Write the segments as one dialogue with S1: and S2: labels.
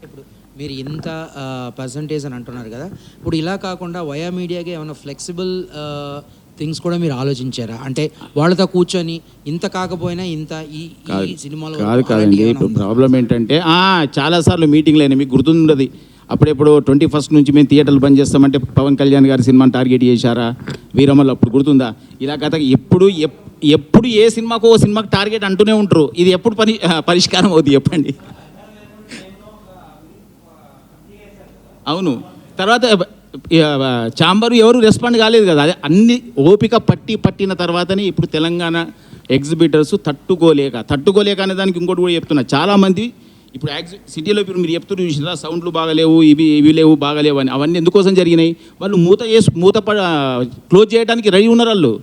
S1: ఇప్పుడు మీరు ఇంత పర్సంటేజ్ అని అంటున్నారు కదా, ఇప్పుడు ఇలా కాకుండా వయా మీడియాకి ఏమైనా ఫ్లెక్సిబుల్ థింగ్స్ కూడా మీరు ఆలోచించారా? అంటే వాళ్ళతో కూర్చొని ఇంత కాకపోయినా ఇంత ఈ సినిమాలో
S2: కాదండి. ఇప్పుడు ప్రాబ్లం ఏంటంటే చాలాసార్లు మీటింగ్లు అయినా మీకు గుర్తుండదు. అప్పుడెప్పుడు 21st నుంచి మేము థియేటర్లు బంద్ చేస్తామంటే పవన్ కళ్యాణ్ గారి సినిమాని టార్గెట్ చేశారా? వీరమల్ అప్పుడు గుర్తుందా? ఇలా గత ఎప్పుడు ఏ సినిమాకు ఓ సినిమాకి టార్గెట్ అంటూనే ఉంటారు. ఇది ఎప్పుడు పరిష్కారం అవుతుంది చెప్పండి? అవును, తర్వాత ఛాంబరు ఎవరు రెస్పాండ్ కాలేదు కదా. అదే అన్ని ఓపిక పట్టిన తర్వాతనే ఇప్పుడు తెలంగాణ ఎగ్జిబిటర్స్ తట్టుకోలేక అనే దానికి ఇంకోటి కూడా చెప్తున్నా. చాలామంది ఇప్పుడు సిటీలో ఇప్పుడు మీరు చెప్తూ చూసినా సౌండ్లు బాగలేవు, ఇవి లేవు, బాగలేవు అని. అవన్నీ ఎందుకోసం జరిగినాయి? వాళ్ళు మూత క్లోజ్ చేయడానికి రెడీ ఉన్నారు. వాళ్ళు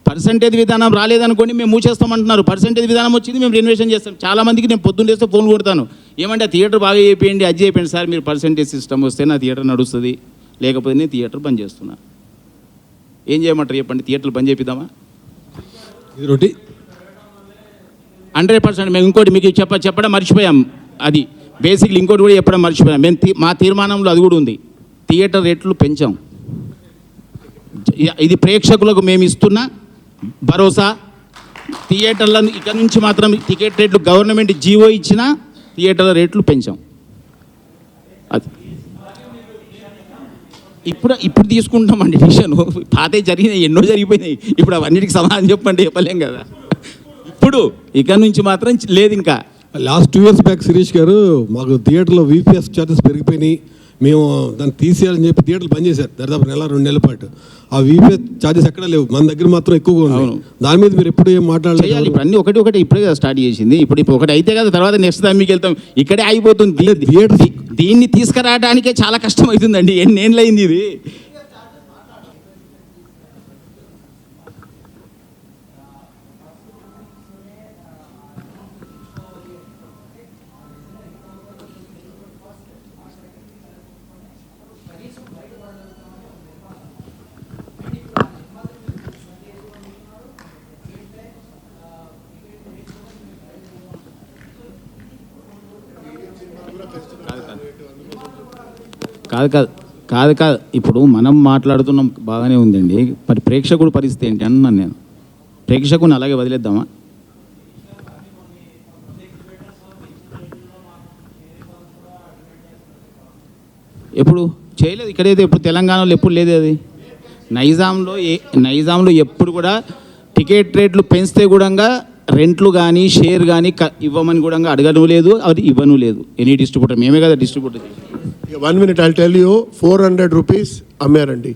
S2: పర్సంటేజ్ విధానం రాలేదనుకోండి, మేము మూసేస్తామంటున్నారు. పర్సంటేజ్ విధానం వచ్చింది, మేము రెన్యువేషన్ చేస్తాం. చాలామందికి నేను పొద్దున్న చేస్తే ఫోన్ కొడతాను, ఏమంటే ఆ థియేటర్ బాగా చేయండి, అది చేయండి సార్. మీరు పర్సంటేజ్ సిస్టమ్ వస్తే నా థియేటర్ నడుస్తుంది, లేకపోతే నేను థియేటర్ బంద్ చేస్తున్నా. ఏం చేయమంటారు చెప్పండి? థియేటర్లు బంద్ చేపిద్దామా? 100%. మేము ఇంకోటి మీకు చెప్పడం మర్చిపోయాం. అది బేసిక్లీ ఇంకోటి కూడా చెప్పడం మర్చిపోయాం. మేము మా తీర్మానంలో అది కూడా ఉంది. థియేటర్ రేట్లు పెంచాం. ఇది ప్రేక్షకులకు మేము ఇస్తున్న భరోసా. థియేటర్లను ఇక నుంచి మాత్రం టికెట్ రేట్లు గవర్నమెంట్ జీవో ఇచ్చిన థియేటర్ల రేట్లు పెంచాం. అది ఇప్పుడు తీసుకుంటామండి డిసిషన్. పాతే జరిగినాయి, ఎన్నో జరిగిపోయినాయి. ఇప్పుడు అవన్నిటికి సమాధానం చెప్పలేం కదా. ఇప్పుడు ఇక నుంచి మాత్రం లేదు. ఇంకా
S3: లాస్ట్ 2 years బ్యాక్ శిరీష్ గారు మాకు థియేటర్లో VPS ఛార్జెస్ పెరిగిపోయినాయి, మేము దాన్ని తీసేయాలని చెప్పి థియేటర్లు బంద్ చేశారు దాదాపు 1-2 నెలల పాటు. ఆ VPS ఛార్జెస్ ఎక్కడ లేవు, మన దగ్గర మాత్రం ఎక్కువగా ఉన్నాయి. దాని మీద మీరు ఎప్పుడు ఏం మాట్లాడాలి?
S2: ఇప్పుడు అన్ని ఒకటి ఇప్పుడే కదా స్టార్ట్ చేసింది. ఇప్పుడు ఒకటి అయితే కదా, తర్వాత నెక్స్ట్ దాని మీకు వెళ్తాం. ఇక్కడే అయిపోతుంది. దీన్ని తీసుకురావడానికే చాలా కష్టం అవుతుందండి. ఎన్నేళ్ళు అయింది ఇది. కాదు. ఇప్పుడు మనం మాట్లాడుతున్నాం బాగానే ఉందండి. మరి ప్రేక్షకుడు పరిస్థితి ఏంటి అన్నాను నేను. ప్రేక్షకుని అలాగే వదిలేద్దామా? ఎప్పుడు చేయలేదు. ఇక్కడైతే ఎప్పుడు తెలంగాణలో ఎప్పుడు లేదు. అది నైజాంలో ఎప్పుడు కూడా టికెట్ రేట్లు పెంచితే కూడా రెంట్లు కానీ షేర్ కానీ ఇవ్వమని కూడా అడగను లేదు, అది ఇవ్వను లేదు. ఎనీ డిస్ట్రిబ్యూటర్, మేమే కదా distributor.
S4: 1 minute I'll tell you, 400 rupees అమ్మారండి.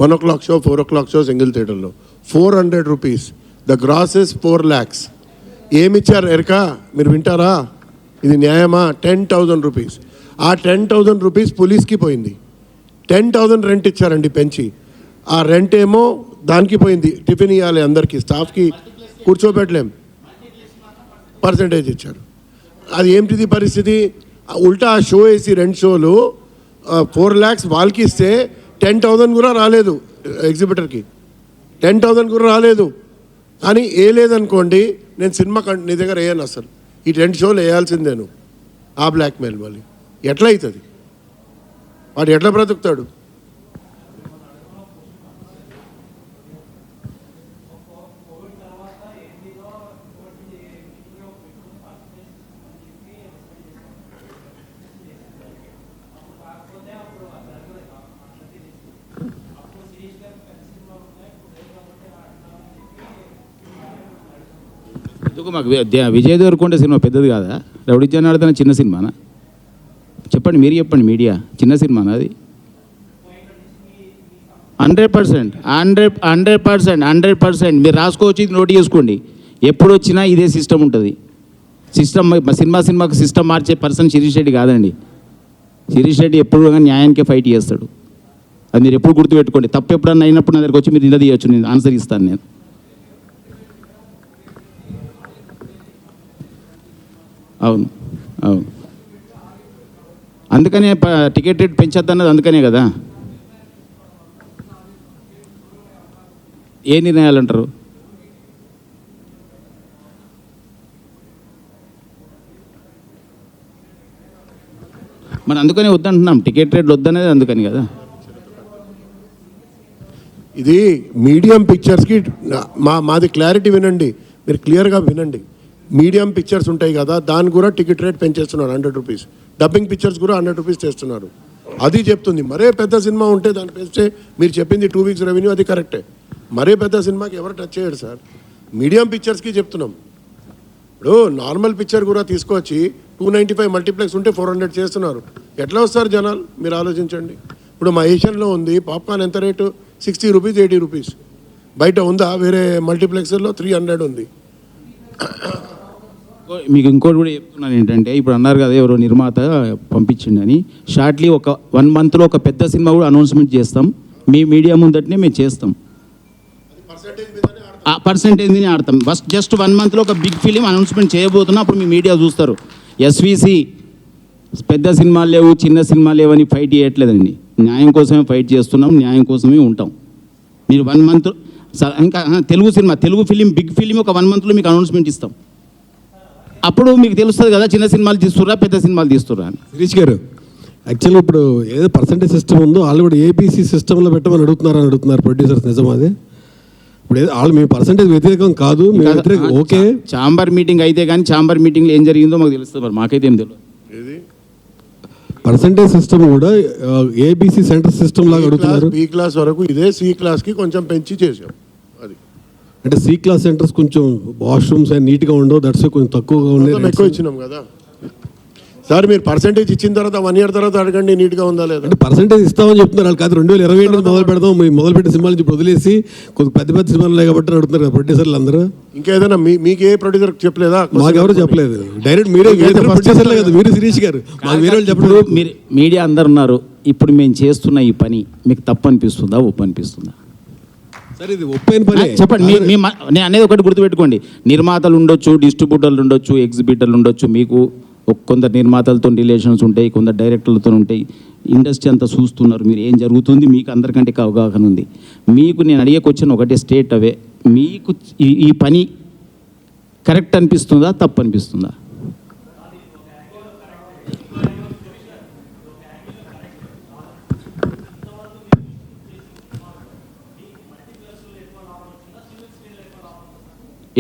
S4: 1 o'clock show, 4 o'clock show single థియేటర్లో 400 rupees. The grass is 4 lakhs. ఏమిచ్చారు ఎరకా? మీరు వింటారా? ఇది న్యాయమా? 10,000 rupees. ఆ 10,000 rupees పోలీస్కి పోయింది. 10,000 రెంట్ ఇచ్చారండి పెంచి. ఆ రెంట్ ఏమో దానికి పోయింది. టిఫిన్ ఇవ్వాలి అందరికీ, స్టాఫ్కి కూర్చోబెట్టలేం, పర్సంటేజ్ ఇచ్చారు. అది ఏమిటిది పరిస్థితి? ఉల్టా ఆ షో వేసి 2 షోలు 4 lakhs వాళ్ళకి ఇస్తే 10,000 కూడా రాలేదు ఎగ్జిబిటర్కి. 10,000 కూడా రాలేదు. కానీ ఏ లేదనుకోండి, నేను సినిమా నీ దగ్గర వేయను అసలు. ఈ 2 షోలు వేయాల్సిందేను. ఆ బ్లాక్మెయిల్ మళ్ళీ ఎట్లా అవుతుంది? వాడు ఎట్లా బ్రతుకుతాడు?
S2: ఎందుకు మాకు విజయ్ దేవరకొండ సినిమా పెద్దది కాదా? రౌడీ జనార్దన చిన్న సినిమానా? చెప్పండి, మీరు చెప్పండి. మీడియా చిన్న సినిమానా అది? 100% మీరు రాసుకోవచ్చు, ఇది నోట్ చేసుకోండి. ఎప్పుడు వచ్చినా ఇదే సిస్టమ్ ఉంటుంది. సినిమాకు సిస్టమ్ మార్చే పర్సన్ శిరీష్ రెడ్డి కాదండి. శిరీష్ రెడ్డి ఎప్పుడు కానీ న్యాయానికే ఫైట్ చేస్తాడు. అది మీరు ఎప్పుడు గుర్తుపెట్టుకోండి. తప్పు ఎప్పుడన్నా అయినప్పుడు నా దగ్గరకు వచ్చి మీరు నిలదీయచ్చు, నేను ఆన్సర్ ఇస్తాను. నేను అవును అందుకనే టికెట్ రేట్ పెంచొద్దన్నది అందుకనే కదా. ఏ నిర్ణయాలు అంటారు? మరి అందుకని వద్దంటున్నాం, టికెట్ రేట్లు వద్దనేది అందుకని కదా.
S4: ఇది మీడియం పిక్చర్స్కి మాది క్లారిటీ వినండి, మీరు క్లియర్గా వినండి. మీడియం పిక్చర్స్ ఉంటాయి కదా, దాని కూడా టికెట్ రేట్ పెంచేస్తున్నారు 100 రూపీస్. డబ్బింగ్ పిక్చర్స్ కూడా 100 రూపీస్ చేస్తున్నారు. అది చెప్తుంది. మరే పెద్ద సినిమా ఉంటే దాన్ని పెంచితే మీరు చెప్పింది 2 వీక్స్ రెవెన్యూ అది కరెక్టే. మరే పెద్ద సినిమాకి ఎవరు టచ్ చేయరు సార్. మీడియం పిక్చర్స్కి చెప్తున్నాం. ఇప్పుడు నార్మల్ పిక్చర్ కూడా తీసుకొచ్చి 295 మల్టీప్లెక్స్ ఉంటే 400 చేస్తున్నారు. ఎట్లా వస్తారు జనాలు మీరు ఆలోచించండి. ఇప్పుడు మా ఏషియన్లో ఉంది పాప్కార్న్ ఎంత రేటు, 60 రూపీస్ 80 రూపీస్. బయట ఉందా వేరే మల్టీప్లెక్స్లో 300 ఉంది.
S2: మీకు ఇంకోటి కూడా చెప్తున్నాను ఏంటంటే, ఇప్పుడు అన్నారు కదా ఎవరో నిర్మాత పంపించిండని, షార్ట్లీ ఒక 1 మంత్లో ఒక పెద్ద సినిమా కూడా అనౌన్స్మెంట్ చేస్తాం. మీ మీడియా ముందటనే మేము చేస్తాం. ఆ పర్సెంటేజ్ మీద ఆడతాం. ఫస్ట్ జస్ట్ 1 మంత్లో ఒక బిగ్ ఫిలిం అనౌన్స్మెంట్ చేయబోతున్నాం. అప్పుడు మీ మీడియా చూస్తారు. ఎస్విసి పెద్ద సినిమాలు లేవు, చిన్న సినిమాలు లేవని ఫైట్ చేయట్లేదండి. న్యాయం కోసమే ఫైట్ చేస్తున్నాం, న్యాయం కోసమే ఉంటాం. మీరు 1 మంత్ ఇంకా Telugu cinema, Telugu film, big film ఒక 1 మంత్లో మీకు అనౌన్స్మెంట్ ఇస్తాం. అప్పుడు మీకు తెలుస్తుంది కదా చిన్న సినిమాలు తీస్తుర్రా పెద్ద సినిమాలు తీస్తుర్రా అని.
S3: శిరీష్ గారు, యాక్చువల్గా ఇప్పుడు ఏదో పర్సంటేజ్ సిస్టమ్ ఉందో వాళ్ళు కూడా ఏబీసీ సిస్టంలో పెట్టమని అడుగుతున్నారు ప్రొడ్యూసర్స్. నిజం అది? ఇప్పుడు ఏదో వాళ్ళు మీ పర్సంటేజ్ వ్యతిరేకం కాదు, మీ వ్యతిరేకం ఓకే.
S2: ఛాంబర్ మీటింగ్ అయితే కానీ ఛాంబర్ మీటింగ్లో ఏం జరిగిందో మాకు తెలుస్తుంది, మరి మాకైతే ఏం తెలియదు.
S3: పర్సంటేజ్ సిస్టమ్ కూడా ఏబీసీ సెంటర్ సిస్టమ్ లాగా అడుగుతున్నారు.
S4: బి క్లాస్ వరకు ఇదే, సి క్లాస్కి కొంచెం పెంచి చేసాం. అది
S3: అంటే సి క్లాస్ సెంటర్స్ కొంచెం వాష్రూమ్స్ అని నీట్గా ఉండవు, దట్స్ కొంచెం తక్కువగా
S4: ఎక్కువ
S3: ఉండే.
S4: ఇచ్చినాం కదా సార్. మీరు పర్సెంటేజ్ ఇచ్చిన తర్వాత 1 ఇయర్ తర్వాత అడగండి నీట్గా ఉందా లేదా.
S3: అంటే పర్సెంటేజ్ ఇస్తామని చెప్తున్నారు వాళ్ళు. కాదు 2027 నుంచి మొదలు పెడదాం, మొదలు పెట్టే సినిమాల నుంచి ఇప్పుడు వదిలేసి కొద్ది పెద్ద పెద్ద సినిమాలు లేక కాబట్టి అడుగుతున్నారు కదా ప్రొడ్యూసర్లు అందరూ.
S4: ఇంకేదైనా మీకు ఏ ప్రొడ్యూసర్ చెప్పలేదా?
S3: మాకెవరు చెప్పలేదు. డైరెక్ట్ మీరే ప్రొడ్యూసర్లే కదా మీరు, శిరీష్ గారు. మాకు వేరే వాళ్ళు చెప్పలేదు.
S2: మీరు మీడియా అందరు ఉన్నారు. ఇప్పుడు మేము చేస్తున్న ఈ పని మీకు తప్పు అనిపిస్తుందా, ఒప్పు అనిపిస్తుందా?
S3: సరే, ఇది ఒప్పైన పని
S2: చెప్పండి. నేను అనేది ఒకటి గుర్తుపెట్టుకోండి. నిర్మాతలు ఉండొచ్చు, డిస్ట్రిబ్యూటర్లు ఉండొచ్చు, ఎగ్జిబిటర్లు ఉండొచ్చు. మీకు కొందరు నిర్మాతలతో రిలేషన్స్ ఉంటాయి, కొందరు డైరెక్టర్లతో ఉంటాయి. ఇండస్ట్రీ అంతా చూస్తున్నారు, మీరు ఏం జరుగుతుంది మీకు అందరికంటే అవగాహన ఉంది. మీకు నేను అడిగే క్వశ్చన్ ఒకటే స్టేట్ అవే, మీకు ఈ పని కరెక్ట్ అనిపిస్తుందా, తప్పు అనిపిస్తుందా?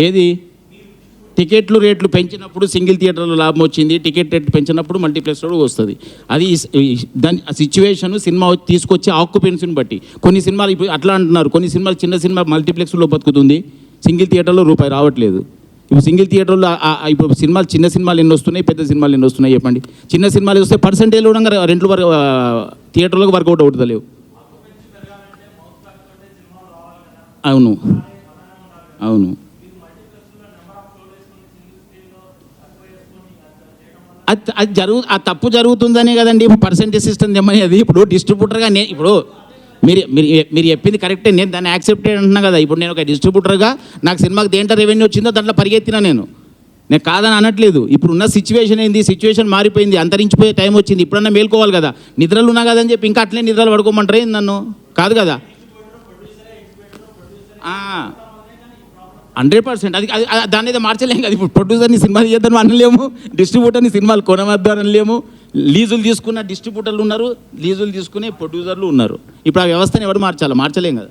S2: ఏది? టికెట్లు రేట్లు పెంచినప్పుడు సింగిల్ థియేటర్లో లాభం వచ్చింది, టికెట్ రేట్లు పెంచినప్పుడు మల్టీప్లెక్స్లో వస్తుంది. అది దాని సిచ్యువేషన్ సినిమా తీసుకొచ్చే ఆక్యుపెన్సీని బట్టి. కొన్ని సినిమాలు ఇప్పుడు అట్లా అంటున్నారు, కొన్ని సినిమాలు చిన్న సినిమా మల్టీప్లెక్స్లో బతుకుతుంది, సింగిల్ థియేటర్లో రూపాయి రావట్లేదు. ఇప్పుడు సింగిల్ థియేటర్లో ఇప్పుడు సినిమాలు, చిన్న సినిమాలు ఎన్ని వస్తున్నాయి, పెద్ద సినిమాలు ఎన్ని వస్తున్నాయి చెప్పండి. చిన్న సినిమాలు వస్తే పర్సెంటేజ్ కూడా రెంట్లు థియేటర్లకు వర్కౌట్ అవుతలేవు. అవును అవును అది ఆ తప్పు జరుగుతుందనే కదండి ఇప్పుడు పర్సెంటేజ్ సిస్టమ్ తెమ్మని. అది ఇప్పుడు డిస్ట్రిబ్యూటర్గా ఇప్పుడు మీరు చెప్పింది కరెక్టే, నేను దాన్ని యాక్సెప్ట్ అంటున్నా కదా. ఇప్పుడు నేను ఒక డిస్ట్రిబ్యూటర్గా నాకు సినిమాకి దేంట్లో రెవెన్యూ వచ్చిందో దాంట్లో పరిగెత్తినా నేను కాదని అనట్లేదు. ఇప్పుడు ఉన్న సిచ్యువేషన్ ఏంది, సిచ్యువేషన్ మారిపోయింది, అంతరించిపోయే టైం వచ్చింది. ఇప్పుడన్నా మేల్కోవాలి కదా. నిద్రలు ఉన్నా కదని చెప్పి ఇంకా అట్లే నిద్రలు పడుకోమంటారే నన్ను? కాదు కదా. 100% అది దాన్ని అయితే మార్చలేము కదా. ఇప్పుడు ప్రొడ్యూసర్ని సినిమా చేద్దాం అనలేము, డిస్ట్రిబ్యూటర్ని సినిమాలు కొనవద్దు అనలేము. లీజులు తీసుకున్న డిస్ట్రిబ్యూటర్లు ఉన్నారు, లీజులు తీసుకునే ప్రొడ్యూసర్లు ఉన్నారు. ఇప్పుడు ఆ వ్యవస్థని ఎవరు మార్చాలి? మార్చలేం కదా.